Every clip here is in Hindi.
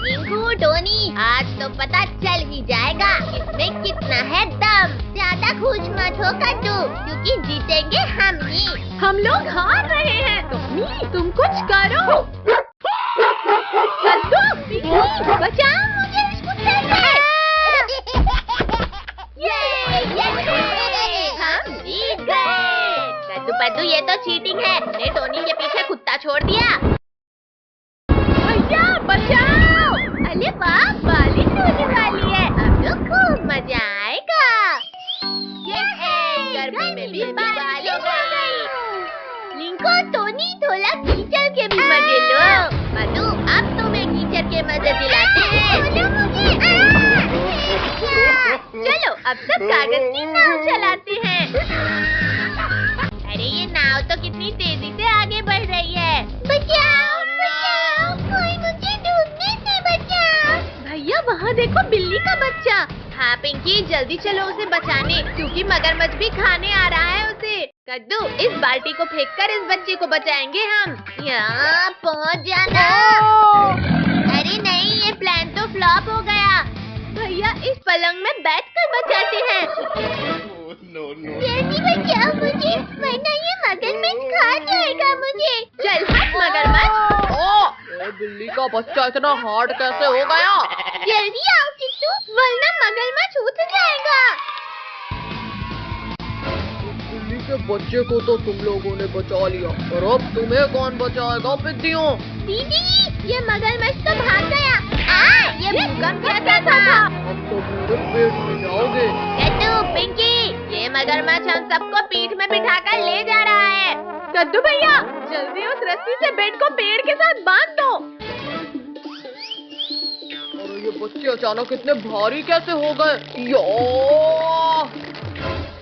रिंकू, टोनी, आज तो पता चल ही जाएगा इसमें कितना है दम। ज्यादा खुश मत हो कद्दू, क्योंकि जीतेंगे हम ही। हम लोग हार रहे हैं। टोनी, तुम कुछ करो। कद्दू, पिंकी, बचाओ मुझे इस कुत्ते से। हम जीत गए। कद्दू पद्दू, ये तो चीटिंग है। ने टोनी के पीछे कुत्ता छोड़ दिया। भैया बचाओ। अरे वाह, बारिश होने वाली है। अब तो खूब मजा आएगा। गर्मी में भी बारिश हो गई। लिंको, टोनी, थोड़ा कीचड़ के भी मजे लो। मधु, अब तुम्हें कीचड़ के मजे दिलाते हैं। चलो अब सब कागज की नाव चलाते हैं। अरे ये नाव तो कितनी तेजी से आगे बढ़ रही है। बचाओ, बचाओ, कोई मुझे डूबने से बचाओ। भैया वहाँ देखो, बिल्ली का बच्चा। हाँ पिंकी, जल्दी चलो उसे बचाने, क्योंकि मगरमच्छ भी खाने आ रहा है उसे। कद्दू, इस बाल्टी को फेंककर इस बच्चे को बचाएंगे हम। यहाँ पहुँच जाना। अरे नहीं, ये प्लान तो फ्लॉप हो गया। भैया इस पलंग में बैठकर बचाते हैं। जल्दी बचाओ मुझे, वरना ये मगरमच्छ खा जाएगा मुझे। चल हट मगरमच्छ। बिल्ली का बच्चा इतना हार्ड कैसे हो गया? जल्दी आओ किट्टू, वरना मगरमच्छ उठ जाएगा। बिल्ली के बच्चे को तो तुम लोगों ने बचा लिया, और अब तुम्हें कौन बचाएगा पिद्दियों? दीदी, ये मगरमच्छ तो भाग गया। ये भूकंप कैसा था? अब तो पूरे पेट में जाओगे। कद्दू, पिंकी, ये मगरमच्छ हम सबको पीठ में बिठाकर ले जा रहा है। कद्दू भैया, जल्दी उस रस्सी से बेट को पेड़ के साथ बांध दो। अरे ये बच्चे अचानक इतने भारी कैसे हो गए?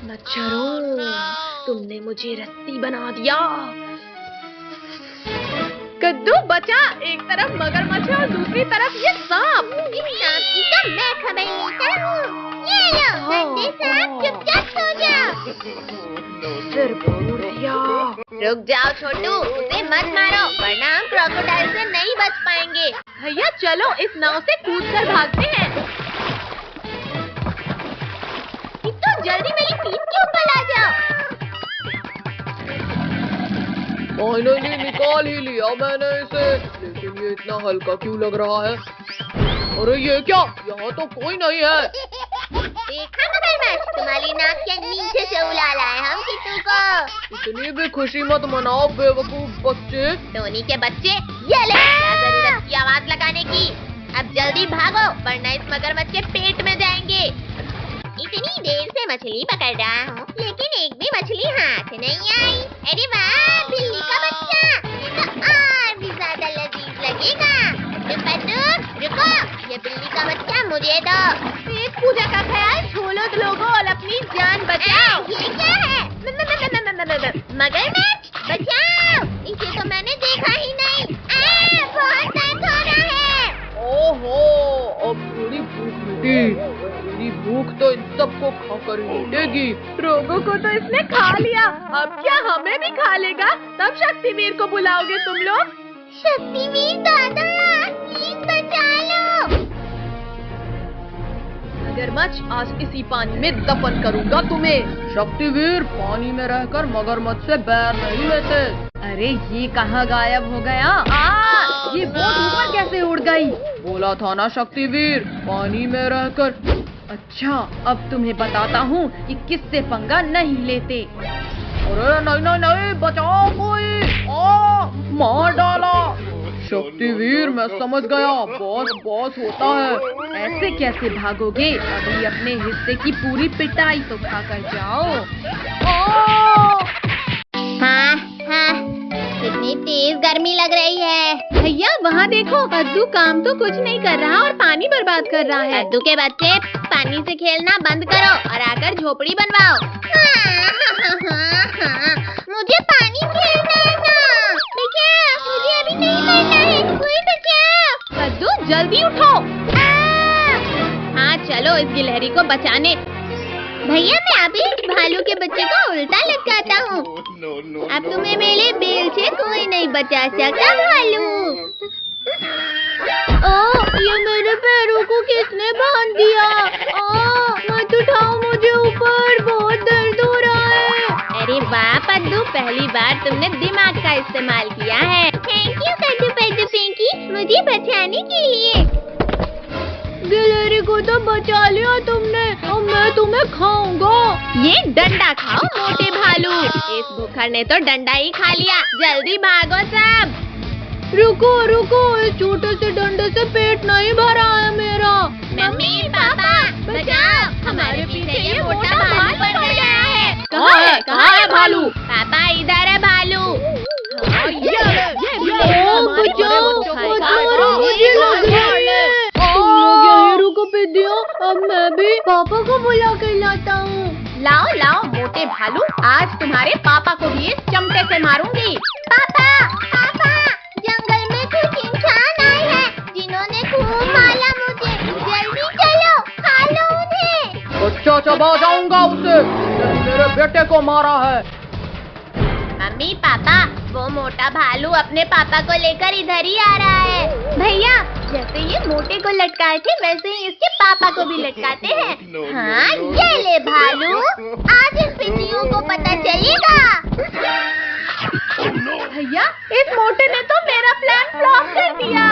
मच्छरों, तुमने मुझे रस्सी बना दिया। कद्दू बचा, एक तरफ मगरमच्छ है और दूसरी तरफ ये सांप। इस सांप की तो मैं खबर लेता हूँ। ये लो, गंदे सांप, चुपचाप सो जाओ। सिर फोड़ दिया। रुक जाओ छोटू, उसे मत मारो, वरना हम क्रोकोडाइल से नहीं बच पाएंगे। भैया चलो इस नाव से कूदकर भागते हैं। किट्टू, जल्दी मेरी पीठ के ऊपर आ जाओ। फाइनली निकाल ही लिया मैंने इसे, लेकिन ये इतना हल्का क्यों लग रहा है? अरे ये क्या, यहाँ तो कोई नहीं है। देखा मगरमच्छ, तुम्हारी नाक के नीचे से उड़ा लाए हम किट्टू को। इतनी भी खुशी मत मनाओ बेवकूफ बच्चे। टोनी के बच्चे, ये ले, क्या जरूरत की आवाज लगाने की। अब जल्दी भागो, वरना इस मगरमच्छ के पेट में जाएंगे। इतनी देर से मछली पकड़ रहा हूँ, लेकिन एक भी मछली हाथ नहीं आई। अरे वाह, बिल्ली का बच्चा, ये तो और भी ज्यादा लजीज लगेगा। रुको, ये बिल्ली का बच्चा मुझे दो। पेट पूजा का ख्याल छोड़ो लोगों और अपनी जान बचाओ। ये क्या है? मगरमच्छ, बचाओ, इसे तो मैंने देखा ही नहीं। बहुत दर्द हो रहा है। ओहो, अब थोड़ी भूख मिटी। मेरी भूख तो इन सबको खाकर ही मिटेगी। रोगों को तो इसने खा लिया, अब क्या हमें भी खा लेगा? तब शक्तिवीर को बुलाओगे तुम लोग? शक्तिवीर दादा, प्लीज बचा लो। मगरमच्छ, आज इसी पानी में दफन करूंगा तुम्हें। शक्तिवीर, पानी में रहकर मगरमच्छ से बैर नहीं लेते। अरे ये कहाँ गायब हो गया? ये बोट ऊपर कैसे उड़ गई? बोला था ना शक्तिवीर, पानी में रहकर। अच्छा, अब तुम्हें बताता हूँ कि किससे पंगा नहीं लेते। अरे नहीं नहीं नहीं, बचाओ कोई। मार डाला। शक्तिवीर, मैं समझ गया, बॉस बॉस होता है। ऐसे कैसे भागोगे? अभी अपने हिस्से की पूरी पिटाई तो खाकर जाओ। हाँ, कितनी तेज गर्मी लग रही है। भैया वहाँ देखो, कद्दू काम तो कुछ नहीं कर रहा और पानी बर्बाद कर रहा है। कद्दू के बच्चे, पानी से खेलना बंद करो और आकर झोपड़ी बनवाओ। मुझे पानी खेलना है ना। बचाओ, मुझे अभी नहीं मरना है, कोई बचाओ। कद्दू जल्दी उठो। हाँ चलो इस गिलहरी को बचाने। भैया मैं अभी भालू के बच्चे को उल्टा लटकाता हूँ। अब तुम्हें मेरे बेल से कोई नहीं बचा सकता भालू। किसने बांध दिया? मत उठाओ मुझे ऊपर, बहुत दर्द हो रहा है। अरे वाह पद्दू, पहली बार तुमने दिमाग का इस्तेमाल किया है। थैंक यू कद्दू पद्दू पिंकी, मुझे बचाने के लिए। गिलहरी को तो बचा लिया तुमने, अब मैं तुम्हें खाऊंगा। ये डंडा खाओ मोटे भालू, इस भूखड़ ने तो डंडा ही खा लिया। जल्दी भागो सब। रुको रुको, इस छोटे से डंडे से पेट नहीं भरा है मेरा। मम्मी पापा बचाओ, हमारे पीछे ये मोटा भालू पड़ गया है। कहाँ है भालू? पापा इधर है भालू। मुझे लग रही है। तुम लोग यहीं रुको पिद्दियों, अब मैं भी पापा को बुला कर लाता हूँ। लाओ लाओ मोटे भालू, आज तुम्हारे पापा को भी इस चमटे से मारूंगी। पापा पापा, जंगल में कुछ इंसान आए हैं जिन्होंने खूब मारा मुझे, जल्दी चलो खा लो उन्हें। अच्छा चबा जाऊंगा उसे, मेरे बेटे को मारा है। मम्मी पापा, वो मोटा भालू अपने पापा को लेकर इधर ही आ रहा है। भैया, जैसे ये मोटे को लटकाए थे वैसे ही इसके पापा को भी लटकाते हैं। हाँ ये ले भालू, आज इन पिंडियों को पता चलेगा। भैया, इस मोटे ने तो मेरा प्लान फ्लॉप कर दिया।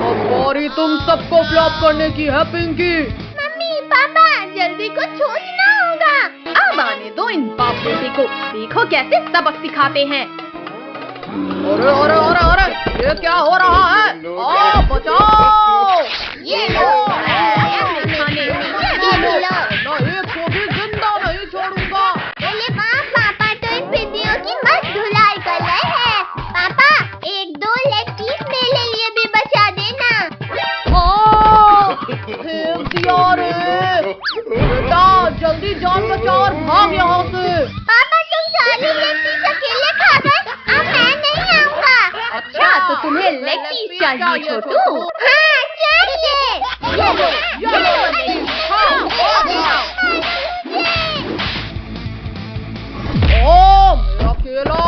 अब बारी तुम सबको फ्लॉप करने की है पिंकी। मम्मी पापा, जल्दी कुछ सोचना होगा। अब आने दो इन बाप बेटे को, देखो कैसे सबक सिखाते हैं। अरे अरे अरे अरे, ये क्या हो रहा है? बचाओ! ये लो, एक को भी जिंदा नहीं छोड़ूंगा। अरे वाह पापा, तो इन पिंडियों की मस्त धुलाई कर रहे हैं। पापा, एक दो लेग पीस मेरे लिए भी बचा देना। फेंक दिया रे। बेटा जल्दी जान बचा और भाग यहाँ से। पापा तुम सारी लेग पीस अकेले खा गए, अब मैं नहीं आऊँगा। अच्छा तो तुम्हें लेग पीस चाहिए छोटू? हाँ चाहिए। ये लो, ओ मेरा केला।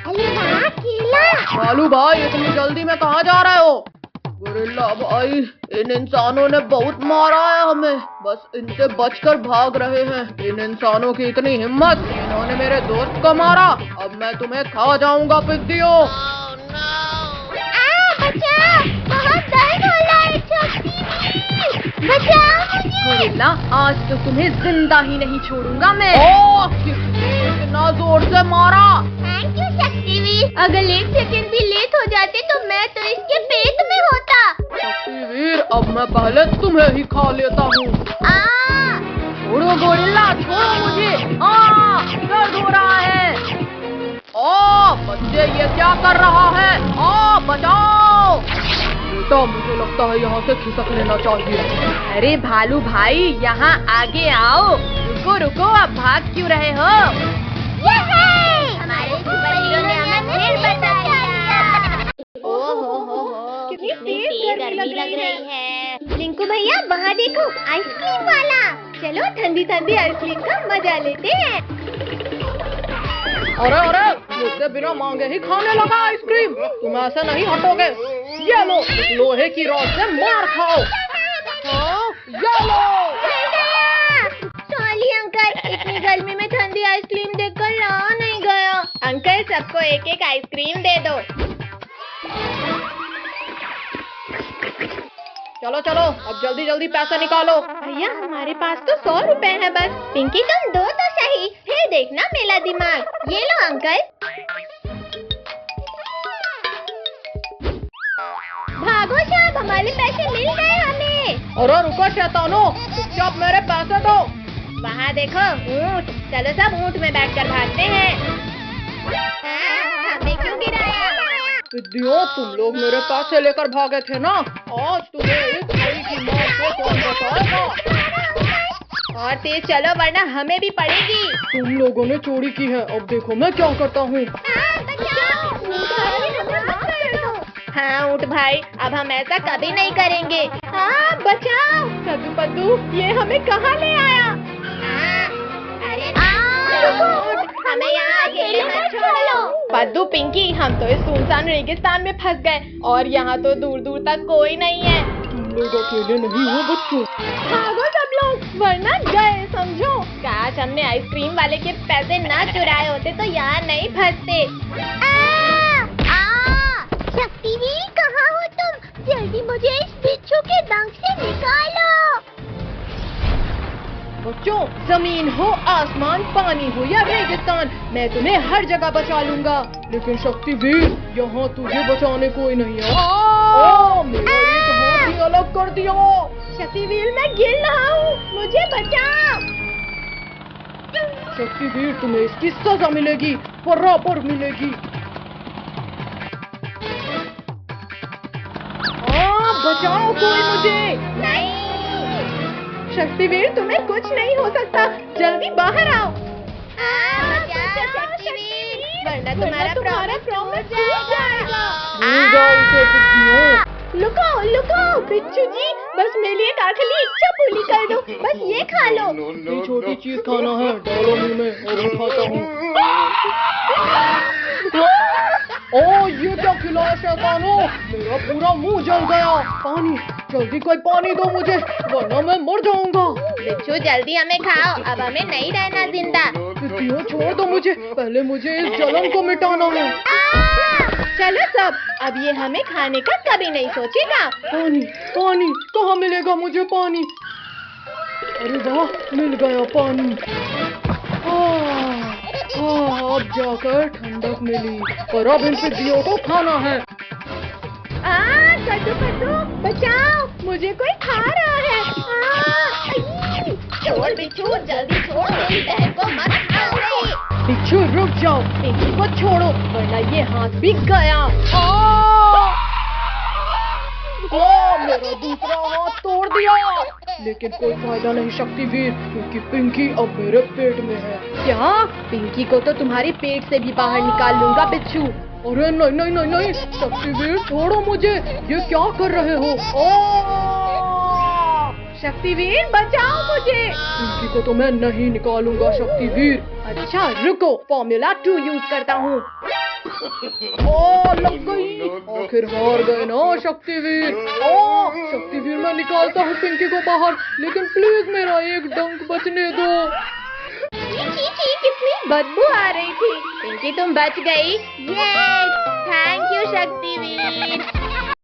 अरे वाह केला। भालू भाई, इतनी जल्दी में कहाँ जा रहे हो? गोरिल्ला भाई, इन इंसानों ने बहुत मारा है हमें, बस इनसे बचकर भाग रहे हैं। इन इंसानों की इतनी हिम्मत, इन्होंने मेरे दोस्त को मारा, अब मैं तुम्हें खा जाऊंगा पिद्दियों। बचाओ, बहुत दर्द हो रहा है छोटी, बचाओ मुझे। गोरिल्ला, आज तो तुम्हें जिंदा ही नहीं छोड़ूंगा मैं। किसने इतना जोर से मारा? थैंक यू शक्तिवीर, अगर एक सेकंड भी लेट हो जाते तो मैं तो इसके पेट में होता। शक्तिवीर, अब मैं पहले तुम्हें ही खा लेता हूँ। छोड़ो गोरिल्ला, छोड़ो मुझे। दर्द हो रहा है। बच्चे ये क्या कर रहा है? बचाओ! बेटा मुझे लगता है यहाँ से खिसक लेना चाहिए। अरे भालू भाई, यहाँ आगे आओ। रुको रुको, अब भाग क्यों रहे हो? हमारे सुपर हीरो ने हमें फिर बचा लिया। ओहो, कितनी तेज गर्मी लग रही है। रिंकू भैया वहाँ देखो, आइसक्रीम वाला। चलो ठंडी ठंडी आइसक्रीम का मजा लेते हैं। अरे अरे, मुझसे बिना मांगे ही खाने लगा आइसक्रीम, तुम ऐसे नहीं हटोगे। ये लो, लोहे की रॉड से मार खाओ। ये लो। सॉरी अंकल, इतनी गर्मी में ठंडी आइसक्रीम देखकर रहा नहीं गया। अंकल सबको एक एक आइसक्रीम दे दो। चलो चलो, अब जल्दी जल्दी पैसा निकालो। भैया हमारे पास तो 100 रुपए है बस। पिंकी तुम दो तो सही, फिर देखना मेरा दिमाग। ये लो अंकल। भागो साहब, हमारे पैसे मिल गए हमें। अरे रुको शैतानों, चुपचाप मेरे पैसे दो। वहाँ देखो ऊँट, चलो सब ऊँट में बैठकर भागते हैं। हमें क्यों गिराया? पिद्दियों, तुम लोग मेरे पैसे लेकर भागे थे ना, आज तुम्हें इस भाई की मौत को कौन बचाएगा? और तेज चलो वरना हमें भी पड़ेगी। तुम लोगों ने चोरी की है, अब देखो मैं क्या करता हूँ। हाँ ऊँट भाई, अब हम ऐसा कभी नहीं करेंगे। हाँ बचाओ। कद्दू पद्दू, ये हमें कहाँ ले आया? अरे हमें यहाँ अकेले मत छोड़ो। पद्दू पिंकी, हम तो इस सुनसान रेगिस्तान में फंस गए और यहाँ तो दूर दूर तक कोई नहीं है। तुम लोग अकेले नहीं हो बच्चों। भागो सब लोग वरना गए समझो। काश हमने आइसक्रीम वाले के पैसे ना चुराए होते तो यहाँ नहीं फंसते। शक्तिवीर कहाँ हो तुम? जल्दी मुझे इस बिच्छू के डंक से निकालो। बच्चों जमीन हो आसमान पानी हो या रेगिस्तान मैं तुम्हें हर जगह बचा लूंगा। लेकिन शक्तिवीर यहाँ तुझे बचाने कोई नहीं है। मेरा एक हाथ ही अलग कर दिया। शक्तिवीर मैं गिर रहा हूँ, मुझे बचाओ। शक्तिवीर तुम्हें इसकी सजा मिलेगी, बराबर मिलेगी। बचाओ कोई मुझे। नहीं शक्तिवीर तुम्हें कुछ नहीं हो सकता, जल्दी बाहर आओ। बचाओ शक्तिवीर, वरना तुम्हारा प्रॉमिस टूट जाएगा। लुको लुको बिच्छू जी, बस मेरे लिए एक आखिरी इच्छा पूरी कर दो, बस ये खा लो। ये छोटी चीज खाना है, डालो मुंह में और मैं खाता हूँ। ओ ये क्या खिलाया शैतानों, मेरा पूरा मुंह जल गया। पानी, जल्दी कोई पानी दो मुझे वरना मैं मर जाऊंगा। बिच्छू जल्दी हमें खाओ, अब हमें नहीं रहना जिंदा। तितलियों छोड़ दो मुझे, पहले मुझे इस जलन को मिटाना है। चलो सब, अब ये हमें खाने का कभी नहीं सोचेगा। पानी पानी कहाँ मिलेगा मुझे पानी? अरे वाह मिल गया पानी। अब जाकर ठंडक मिली और अब इन तितलियों को खाना है। कद्दू कद्दू बचाओ, मुझे कोई खा रहा है। छोड़ बिच्छू, जल्दी छोड़, मेरी बहन को मत खाओ रे। बिच्छू रुक जाओ, पिंकी को छोड़ो वरना ये हाथ भी गया। मेरा दूसरा हाथ तोड़ दिया, लेकिन कोई फायदा नहीं शक्तिवीर, क्योंकि पिंकी अब मेरे पेट में है। क्या? पिंकी को तो तुम्हारे पेट से भी बाहर निकाल लूंगा बिच्छू। अरे नहीं नहीं नहीं नहीं शक्तिवीर छोड़ो मुझे, ये क्या कर रहे हो? शक्तिवीर बचाओ मुझे। पिंकी को तो मैं नहीं निकालूंगा शक्तिवीर। अच्छा रुको, फॉर्मूला 2 यूज करता हूँ। लग गई, आखिर हार गए ना शक्तिवीर। शक्तिवीर मैं निकालता हूँ पिंकी को बाहर, लेकिन प्लीज मेरा एक डंक बचने दो। कितनी बदबू आ रही थी। पिंकी तुम बच गई। ये थैंक यू शक्तिवीर।